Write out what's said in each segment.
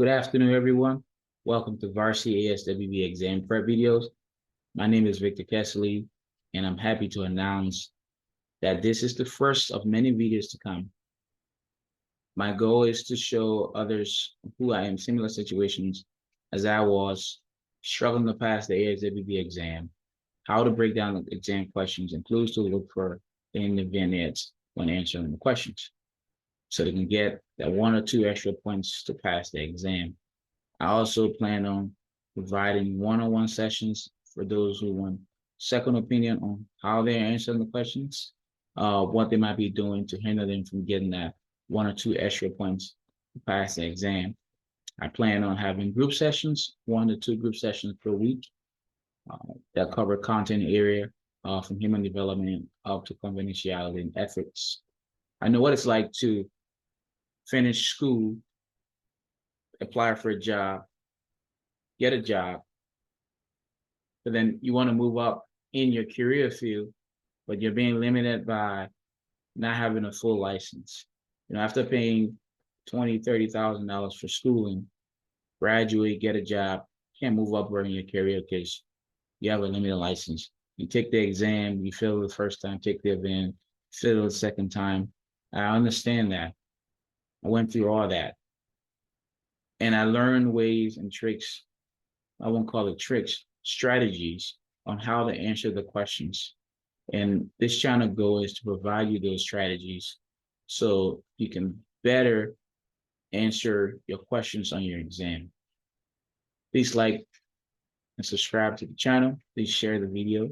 Good afternoon, everyone. Welcome to Varsity ASWB exam prep videos. My name is Victor Kesselly, and I'm happy to announce that this is the first of many videos to come. My goal is to show others who are in similar situations as I was, struggling to pass the ASWB exam, how to break down the exam questions, and clues to look for in the vignettes when answering the questions, so they can get that 1 or 2 extra points to pass the exam. I also plan on providing one-on-one sessions for those who want second opinion on how they're answering the questions, what they might be doing to hinder them from getting that 1 or 2 extra points to pass the exam. I plan on having group sessions, 1 to 2 group sessions per week, that cover content area from human development up to confidentiality and ethics. I know what it's like to finish school, apply for a job, get a job, but then you want to move up in your career field, but you're being limited by not having a full license. After paying $20,000-$30,000 for schooling, graduate, get a job, can't move up in your career because you have a limited license. You take the exam, you fail the first time, take the event, fail the second time. I understand that. I went through all that. And I learned ways and tricks, I won't call it tricks, strategies on how to answer the questions. And this channel goal is to provide you those strategies so you can better answer your questions on your exam. Please like and subscribe to the channel. Please share the video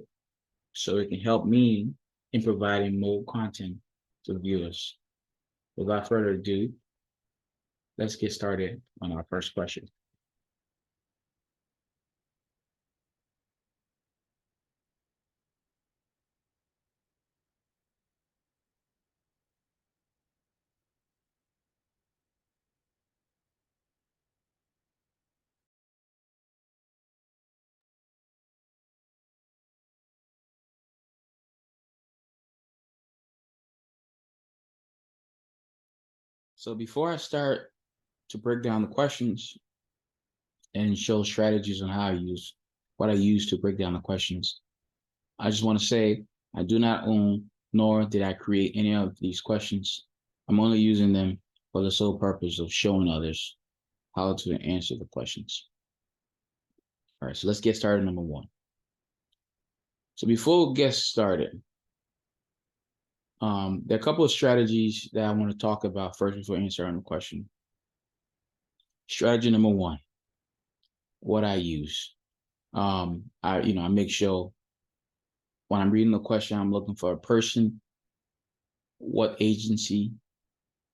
so it can help me in providing more content to viewers. Without further ado, let's get started on our first question. So before I start to break down the questions and show strategies on how I use what I use to break down the questions, I just want to say I do not own nor did I create any of these questions. I'm only using them for the sole purpose of showing others how to answer the questions. All right, so let's get started. Number 1. So before we get started, there are a couple of strategies that I want to talk about first before answering the question. Strategy number 1, what I use. I make sure when I'm reading the question, I'm looking for a person, what agency,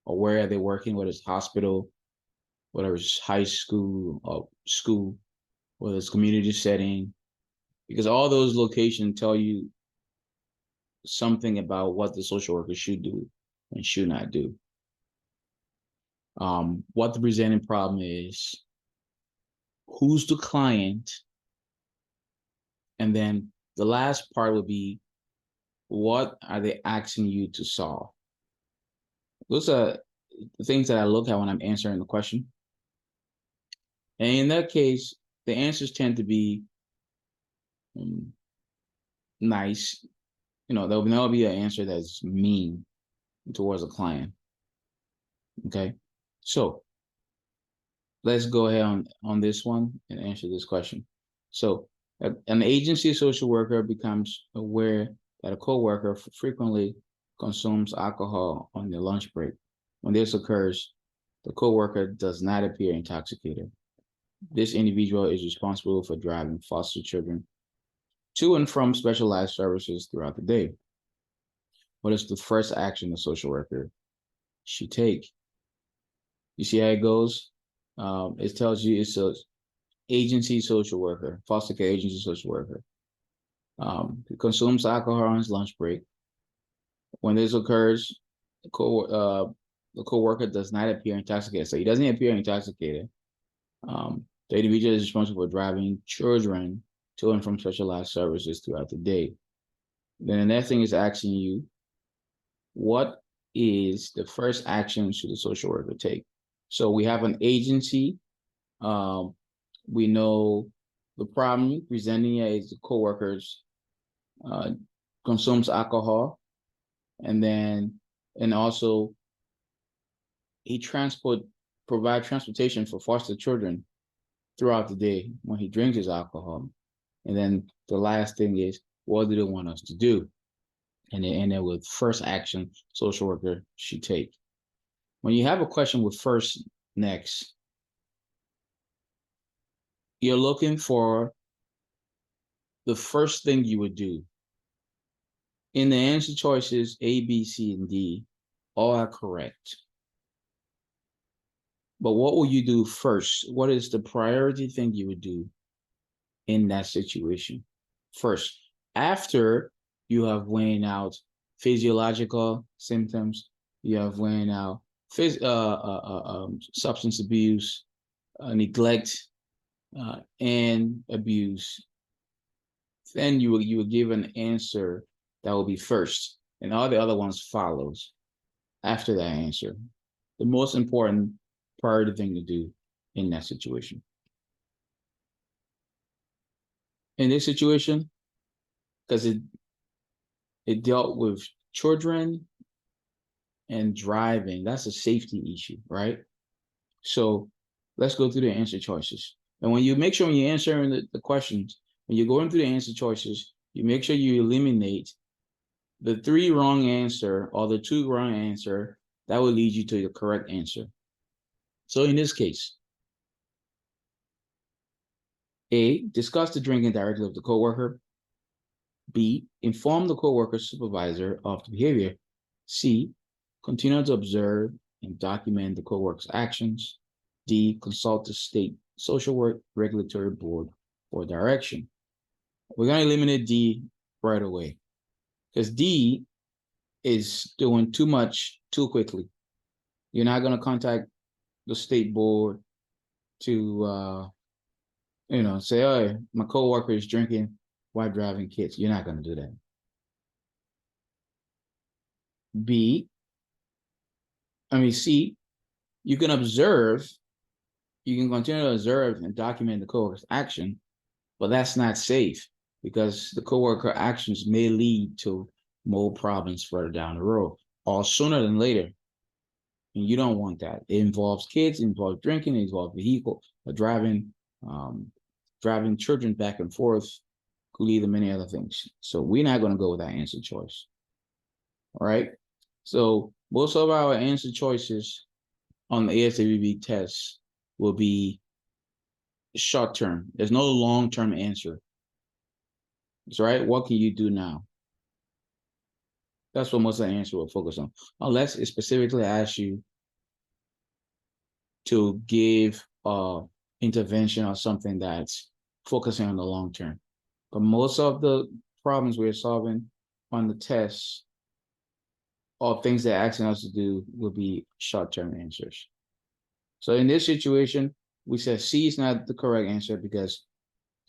or where are they working, whether it's hospital, whether it's high school or school, whether it's community setting, because all those locations tell you something about what the social worker should do and should not do. What the presenting problem is, who's the client, and then the last part would be, what are they asking you to solve? Those are the things that I look at when I'm answering the question. And in that case, the answers tend to be nice. There'll never be an answer that's mean towards a client. Okay, so let's go ahead on this one and answer this question. So an agency social worker becomes aware that a coworker frequently consumes alcohol on their lunch break. When this occurs, the coworker does not appear intoxicated. This individual is responsible for driving foster children to and from specialized services throughout the day. What is the first action the social worker should take? You see how it goes? It tells you it's an agency social worker, foster care agency social worker. Consumes alcohol on his lunch break. When this occurs, the coworker does not appear intoxicated. So he doesn't appear intoxicated. The individual is responsible for driving children to and from specialized services throughout the day. Then the next thing is asking you, what is the first action should the social worker take? So we have an agency We know the problem presenting here is the coworkers consumes alcohol, and also he provide transportation for foster children throughout the day when he drinks his alcohol. And then the last thing is, what do they want us to do? And they end it with first action social worker should take. When you have a question with first next, you're looking for the first thing you would do. In the answer choices A, B, C, and D, all are correct. But what will you do first? What is the priority thing you would do in that situation first? After you have weighing out physiological symptoms, you have weighing out substance abuse, neglect, and abuse, then you will give an answer that will be first, and all the other ones follows after that answer. The most important priority thing to do in that situation. In this situation, because it dealt with children and driving, that's a safety issue, right? So let's go through the answer choices. And when you make sure when you're answering the questions, when you're going through the answer choices, you make sure you eliminate the 3 wrong answer or the 2 wrong answer that will lead you to the correct answer. So in this case, A, discuss the drinking directly with the coworker. B, inform the coworker supervisor of the behavior. C, continue to observe and document the coworker's actions. D, consult the state social work regulatory board for direction. We're going to eliminate D right away because D is doing too much too quickly. You're not going to contact the state board to, say, oh, my coworker is drinking while driving kids. You're not going to do that. C, you can observe, you can continue to observe and document the coworker's action, but that's not safe because the coworker actions may lead to more problems further down the road or sooner than later. And you don't want that. It involves kids, it involves drinking, it involves vehicle, driving children back and forth, could lead to many other things. So we're not going to go with that answer choice. All right. So most of our answer choices on the ASWB test will be short term. There's no long-term answer. That's right. What can you do now? That's what most of the answer will focus on, unless it specifically asks you to give intervention or something that's focusing on the long term. But most of the problems we're solving on the tests or things they're asking us to do will be short-term answers. So in this situation, we said C is not the correct answer because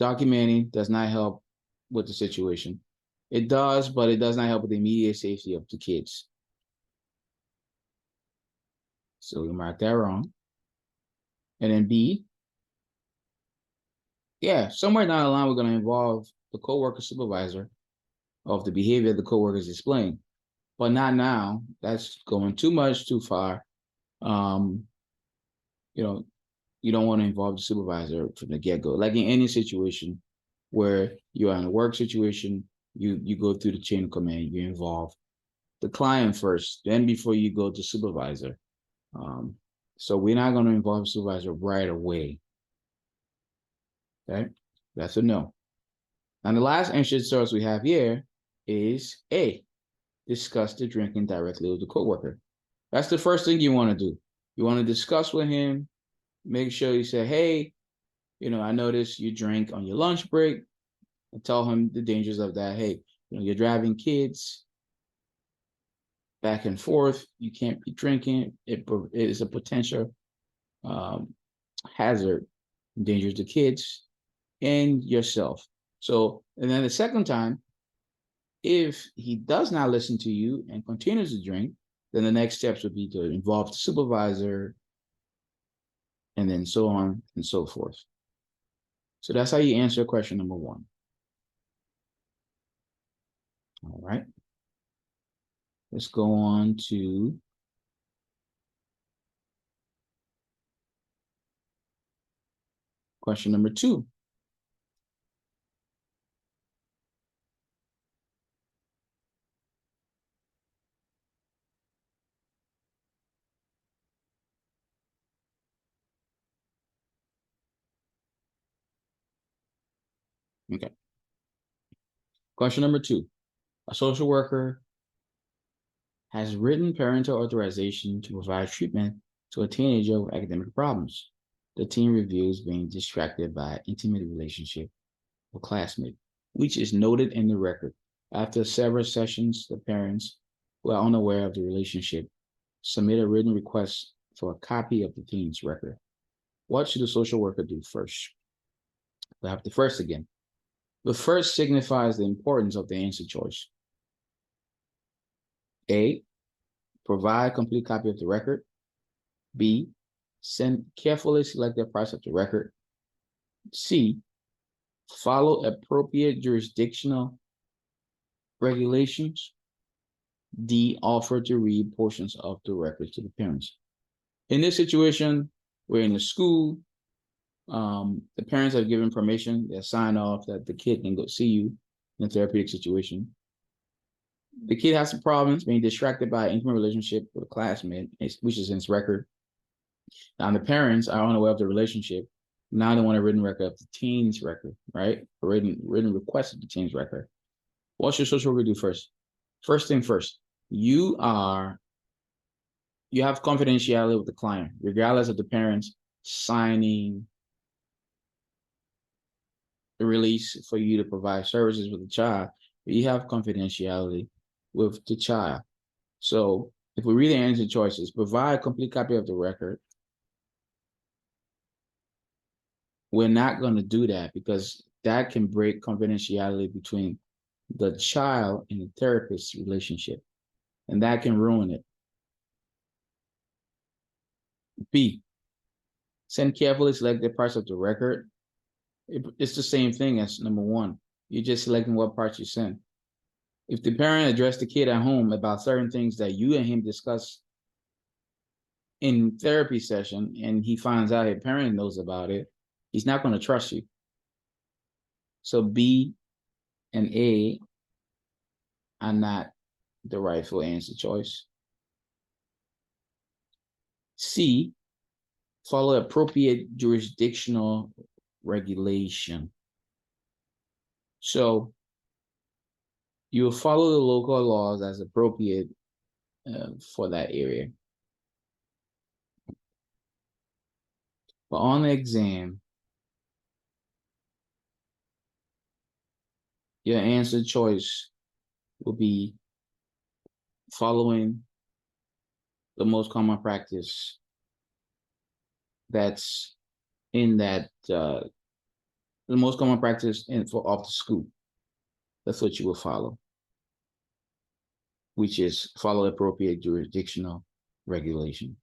documenting does not help with the situation. It does, but it does not help with the immediate safety of the kids. So we mark that wrong. And then B, yeah, somewhere down the line, we're going to involve the coworker supervisor of the behavior the coworker is displaying, but not now. That's going too much, too far. You don't want to involve the supervisor from the get-go. Like in any situation where you're in a work situation, you go through the chain of command, you involve the client first, then before you go to supervisor. So we're not going to involve supervisor right away. Okay, that's a no. And the last answer choice we have here is A, discuss the drinking directly with the coworker. That's the first thing you want to do. You want to discuss with him, make sure you say, hey, I noticed you drink on your lunch break, and tell him the dangers of that. Hey, you're driving kids back and forth. You can't be drinking. It is a potential hazard, endangers the kids and yourself. So, and then the second time, if he does not listen to you and continues to drink, then the next steps would be to involve the supervisor and then so on and so forth. So that's how you answer question number 1. All right. Let's go on to question number 2. Okay. Question number 2. A social worker has written parental authorization to provide treatment to a teenager with academic problems. The teen reviews being distracted by an intimate relationship with a classmate, which is noted in the record. After several sessions, the parents, who are unaware of the relationship, submit a written request for a copy of the teen's record. What should the social worker do first? We have the first again. The first signifies the importance of the answer choice. A, provide a complete copy of the record. B, send carefully selected parts of the record. C, follow appropriate jurisdictional regulations. D, offer to read portions of the records to the parents. In this situation, we're in the school. The parents have given permission. They sign off that the kid can go see you in a therapeutic situation. The kid has some problems, being distracted by an intimate relationship with a classmate, which is in his record. Now, the parents are unaware of the relationship. Now they want a written record of the teen's record, right? A written request of the teen's record. What should social worker do first? First thing first, you have confidentiality with the client, regardless of the parents signing the release for you to provide services with the child. You have confidentiality with the child. So if we read the answer choices, provide a complete copy of the record. We're not going to do that because that can break confidentiality between the child and the therapist's relationship, and that can ruin it. B, send carefully selected parts of the record. It's the same thing as number 1. You're just selecting what parts you send. If the parent addressed the kid at home about certain things that you and him discuss in therapy session, and he finds out his parent knows about it, he's not going to trust you. So B and A are not the rightful answer choice. C, follow appropriate jurisdictional regulation. So you will follow the local laws as appropriate for that area. But on the exam, your answer choice will be following the most common practice that's in that, the most common practice of the school. That's what you will follow, which is follow appropriate jurisdictional regulation.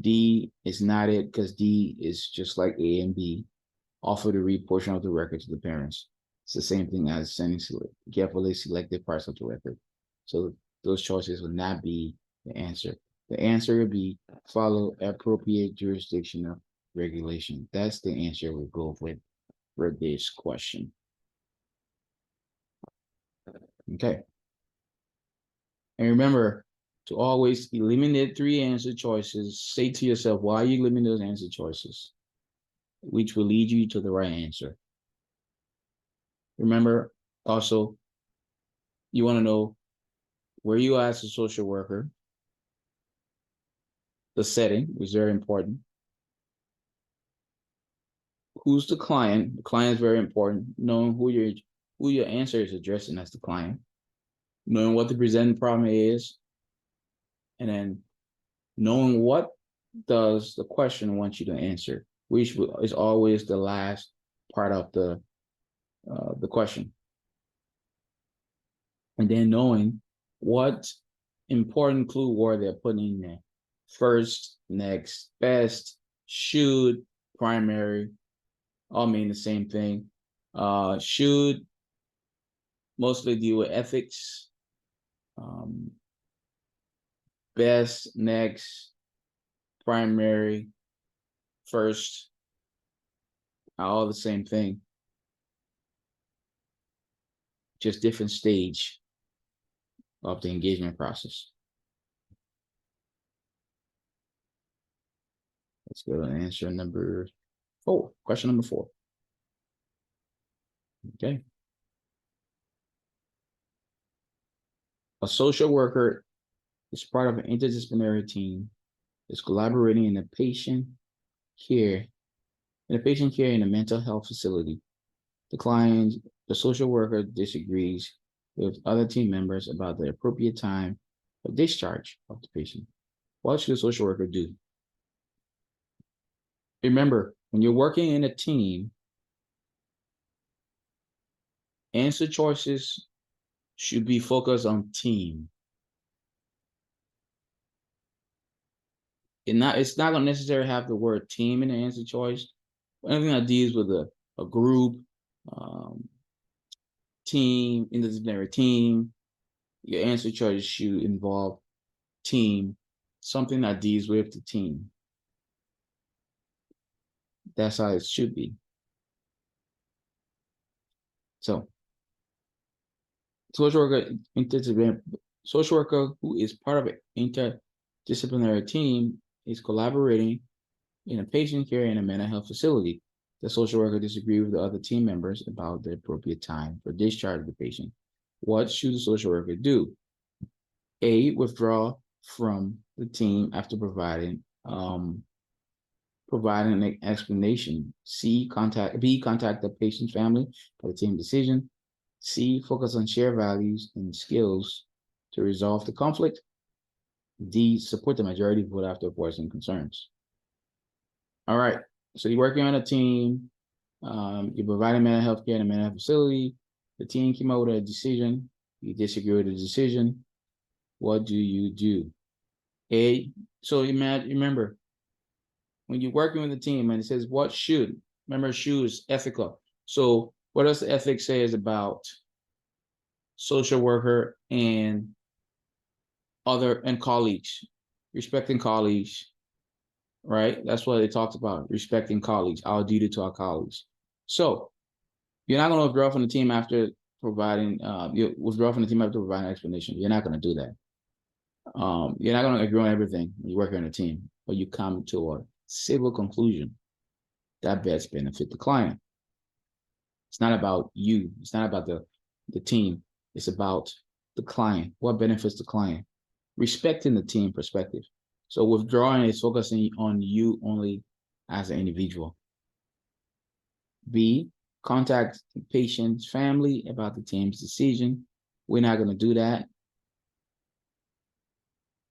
D is not it, because D is just like A and B. Offer to read portion of the record to the parents. It's the same thing as sending carefully selected parts of the record. So those choices will not be the answer. The answer will be follow appropriate jurisdictional regulation. That's the answer we'll go with for this question. Okay. And remember to always eliminate 3 answer choices. Say to yourself, why are you eliminating those answer choices? Which will lead you to the right answer. Remember, also, you want to know where you are as a social worker, the setting, which is very important. Who's the client? The client is very important. Knowing who your answer is addressing as the client. Knowing what the presenting problem is. And then knowing what does the question want you to answer, which is always the last part of the question. And then knowing what important clue word they're putting in there. first, next, best, should, primary, all mean the same thing. Should mostly deal with ethics. Best, next, primary, first, are all the same thing. Just different stage of the engagement process. Let's go to answer number 4, question number 4. Okay. A social worker is part of an interdisciplinary team, is collaborating in a patient care in a mental health facility. The social worker disagrees with other team members about the appropriate time for discharge of the patient. What should the social worker do? Remember, when you're working in a team, answer choices should be focused on team. It's not going to necessarily have the word team in the answer choice. Anything that deals with a group, team, interdisciplinary team, your answer choice should involve team, something that deals with the team. That's how it should be. So, social worker who is part of an interdisciplinary team is collaborating in a patient care in a mental health facility. The social worker disagrees with the other team members about the appropriate time for discharge of the patient. What should the social worker do? A, withdraw from the team after providing an explanation. B, contact the patient's family for the team decision. C, focus on shared values and skills to resolve the conflict. D, support the majority vote after voicing concerns. All right, so you're working on a team. You're providing mental health care in a mental health facility. The team came up with a decision. You disagree with the decision. What do you do? So remember, when you're working with a team and it says what should, remember should is ethical. So what does the ethics say is about social worker and colleagues, respecting colleagues, right? That's what it talks about, respecting colleagues, our duty to our colleagues. So you're not going to withdraw from the team after providing an explanation. You're not going to do that. You're not going to agree on everything when you work on a team, but you come to a civil conclusion that best benefit the client. It's not about you. It's not about the team. It's about the client. What benefits the client? Respecting the team perspective. So withdrawing is focusing on you only as an individual. B, contact the patient's family about the team's decision. We're not going to do that.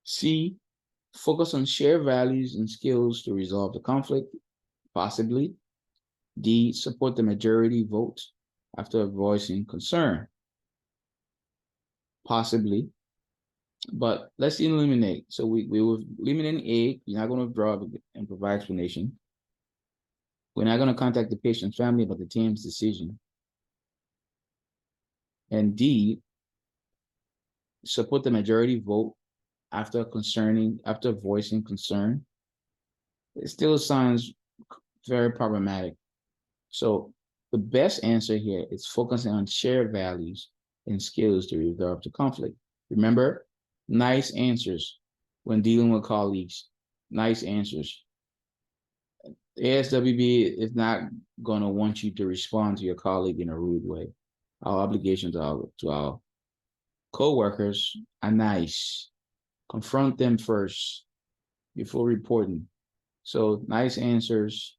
C, focus on shared values and skills to resolve the conflict, possibly. D, support the majority vote after voicing concern, possibly. But let's eliminate. So we will eliminate A. You're not going to withdraw and provide explanation. We're not going to contact the patient's family about the team's decision. And D, support the majority vote after voicing concern. It still sounds very problematic. So the best answer here is focusing on shared values and skills to resolve the conflict. Remember, nice answers when dealing with colleagues, nice answers. ASWB is not going to want you to respond to your colleague in a rude way. Our obligations to our co-workers are nice. Confront them first before reporting. So nice answers,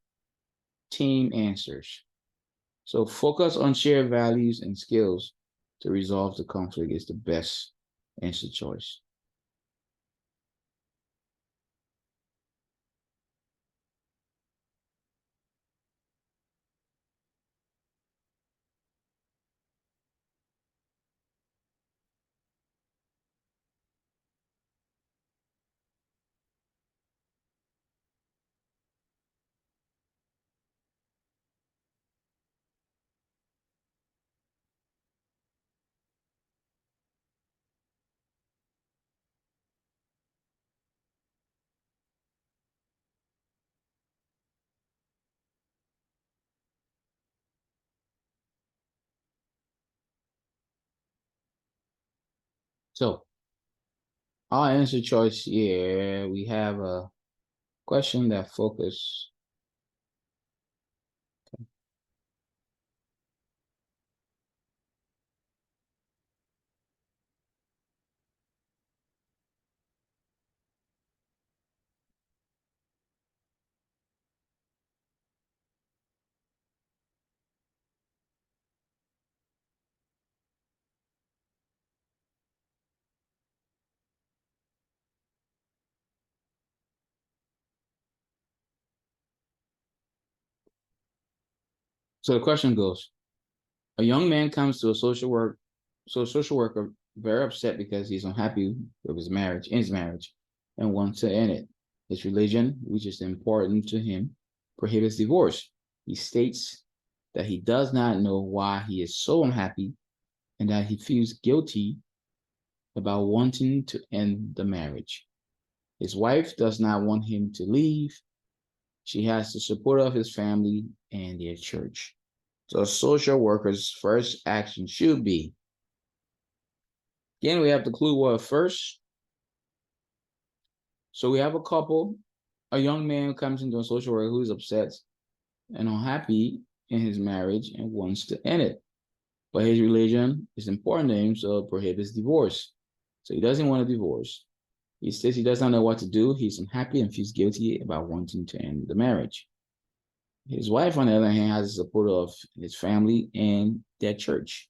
team answers. So focus on shared values and skills to resolve the conflict is the best answer choice. So our answer choice here, we have a question that focus. So the question goes, a young man comes to a social worker very upset because he's unhappy with his marriage, and wants to end it. His religion, which is important to him, prohibits divorce. He states that he does not know why he is so unhappy and that he feels guilty about wanting to end the marriage. His wife does not want him to leave. She has the support of his family and their church. So a social worker's first action should be, again, we have the clue word first. So we have a couple, a young man comes into a social worker who's upset and unhappy in his marriage and wants to end it. But his religion is important to him, so it prohibits divorce. So he doesn't want a divorce. He says he does not know what to do. He's unhappy and feels guilty about wanting to end the marriage. His wife, on the other hand, has the support of his family and their church.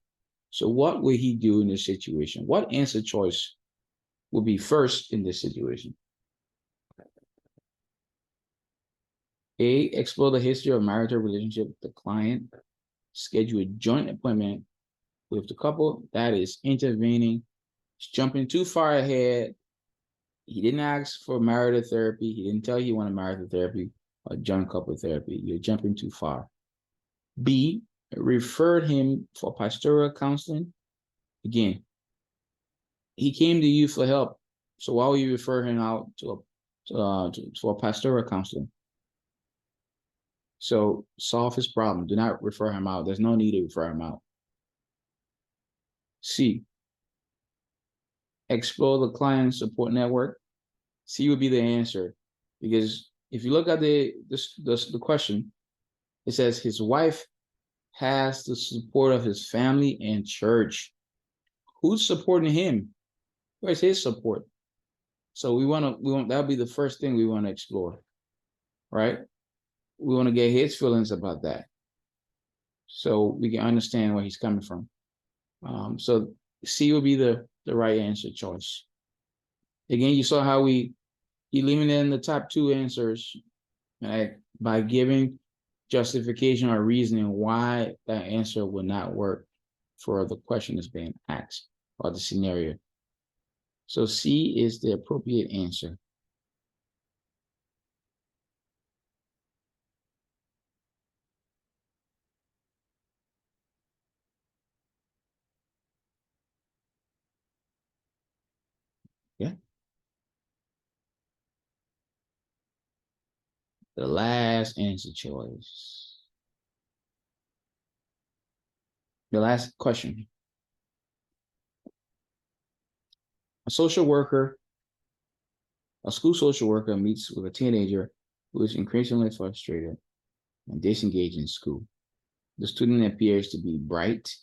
So what will he do in this situation? What answer choice will be first in this situation? A, explore the history of marital relationship with the client. Schedule a joint appointment with the couple. That is intervening. It's jumping too far ahead. He didn't ask for marital therapy. He didn't tell you he wanted marital therapy or joint couple therapy. You're jumping too far. B, referred him for pastoral counseling. Again, he came to you for help. So why would you refer him out for pastoral counseling? So solve his problem. Do not refer him out. There's no need to refer him out. C, explore the client support network. C would be the answer, because if you look at the question, it says his wife has the support of his family and church. Who's supporting him? Where's his support? So we want that'll be the first thing we want to explore, right? We want to get his feelings about that, so we can understand where he's coming from. So C would be the right answer choice. Again, you saw how we eliminated the top two answers, right, by giving justification or reasoning why that answer would not work for the question that's being asked or the scenario. So C is the appropriate answer. Yeah. The last answer choice. The last question. A school social worker meets with a teenager who is increasingly frustrated and disengaged in school. The student appears to be bright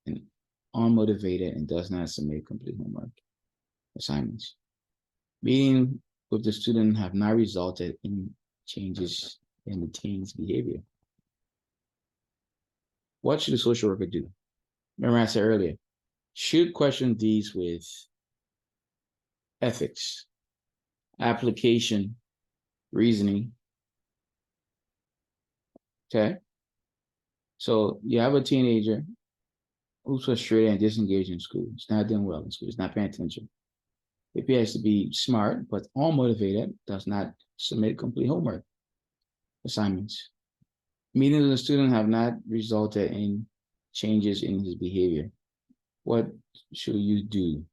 and unmotivated and does not submit complete homework assignments. Meeting with the student have not resulted in changes in the teen's behavior. What should the social worker do? Remember I said earlier, should question these with ethics, application, reasoning. Okay. So you have a teenager who's frustrated and disengaged in school. He's not doing well in school. He's not paying attention. He appears to be smart, but unmotivated, does not submit complete homework assignments. Meetings with the student have not resulted in changes in his behavior. What should you do?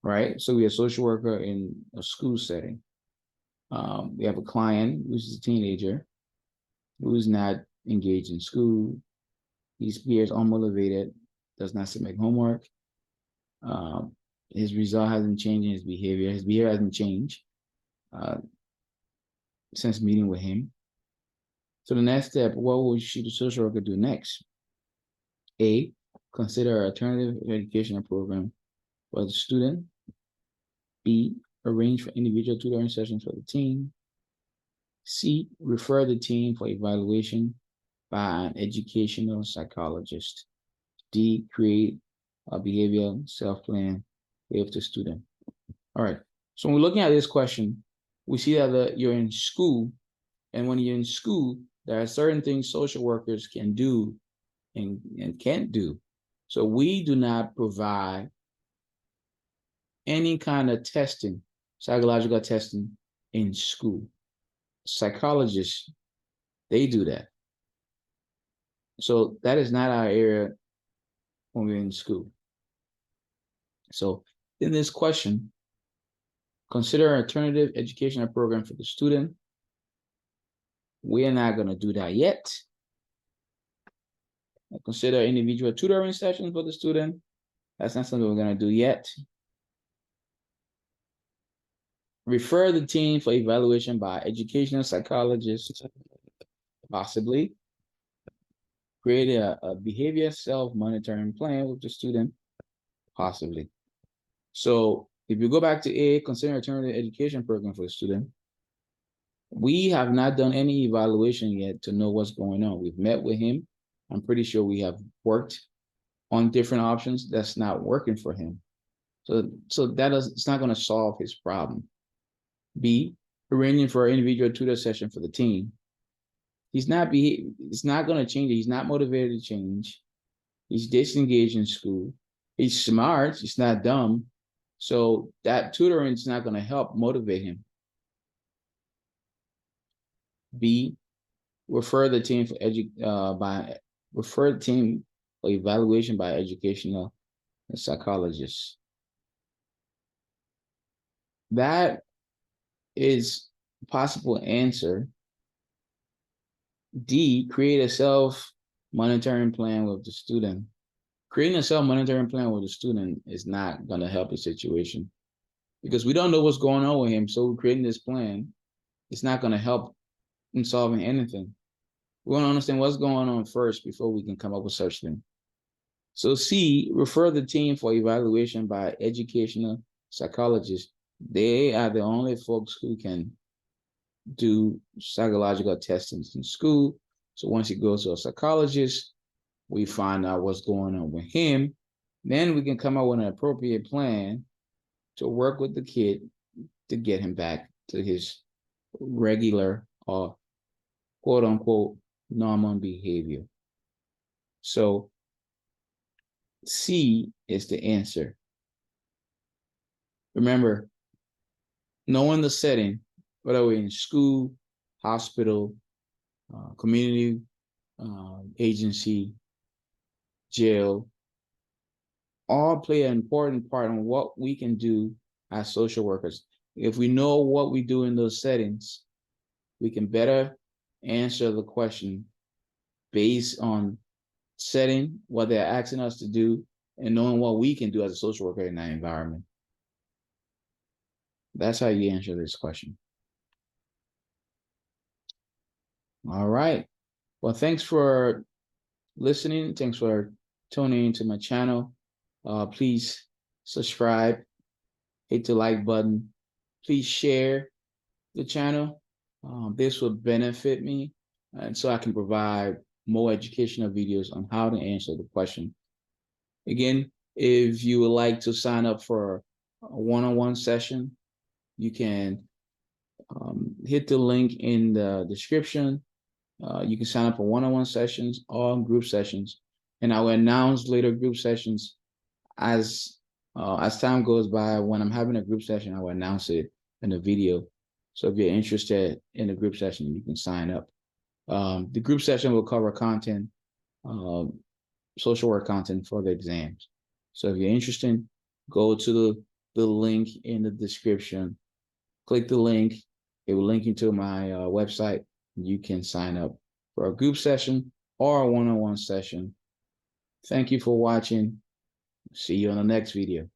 Right? So we have a social worker in a school setting. We have a client, which is a teenager, who is not engaged in school. He appears unmotivated, does not submit homework. His result hasn't changed in his behavior. His behavior hasn't changed since meeting with him. So the next step, what should the social worker do next? A, consider an alternative educational program for the student. B, arrange for individual tutoring sessions for the team. C, refer the team for evaluation by an educational psychologist. D, create a behavioral self-plan with the student. All right. So when we're looking at this question, we see that you're in school, and when you're in school, there are certain things social workers can do and can't do. So we do not provide any kind of testing, psychological testing in school. Psychologists, they do that. So that is not our area when we're in school. So in this question, consider an alternative educational program for the student. We're not going to do that yet. Consider individual tutoring sessions for the student. That's not something we're going to do yet. Refer the team for evaluation by educational psychologists, possibly. Create a behavior self-monitoring plan with the student, possibly. So if you go back to A, consider alternative education program for the student, we have not done any evaluation yet to know what's going on. We've met with him. I'm pretty sure we have worked on different options. That's not working for him. So it's not going to solve his problem. B, arranging for an individual tutor session for the team. It's not going to change it. He's not motivated to change. He's disengaged in school. He's smart. He's not dumb. So that tutoring is not going to help motivate him. B, refer the team for evaluation by educational psychologists. That is a possible answer. D, create a self-monitoring plan with the student. Creating a self-monitoring plan with the student is not going to help the situation because we don't know what's going on with him. So creating this plan, it's not going to help in solving anything. We want to understand what's going on first before we can come up with such thing. So C, refer the team for evaluation by educational psychologists. They are the only folks who can do psychological testings in school. So once he goes to a psychologist, we find out what's going on with him. Then we can come up with an appropriate plan to work with the kid to get him back to his regular or quote unquote normal behavior. So C is the answer. Remember, knowing the setting, whether we're in school, hospital, community agency, jail, all play an important part in what we can do as social workers. If we know what we do in those settings, we can better answer the question based on setting, what they're asking us to do, and knowing what we can do as a social worker in that environment. That's how you answer this question. All right. Well, thanks for listening. Thanks for tuning into my channel. Please subscribe, hit the like button. Please share the channel. This will benefit me, and so I can provide more educational videos on how to answer the question. Again, if you would like to sign up for a one-on-one session, you can hit the link in the description. You can sign up for one-on-one sessions or group sessions, and I will announce later group sessions as time goes by. When I'm having a group session, I will announce it in a video. So if you're interested in a group session, you can sign up. The group session will cover content, social work content for the exams. So if you're interested, go to the link in the description. Click the link. It will link you to my website. You can sign up for a group session or a one-on-one session. Thank you for watching. See you on the next video.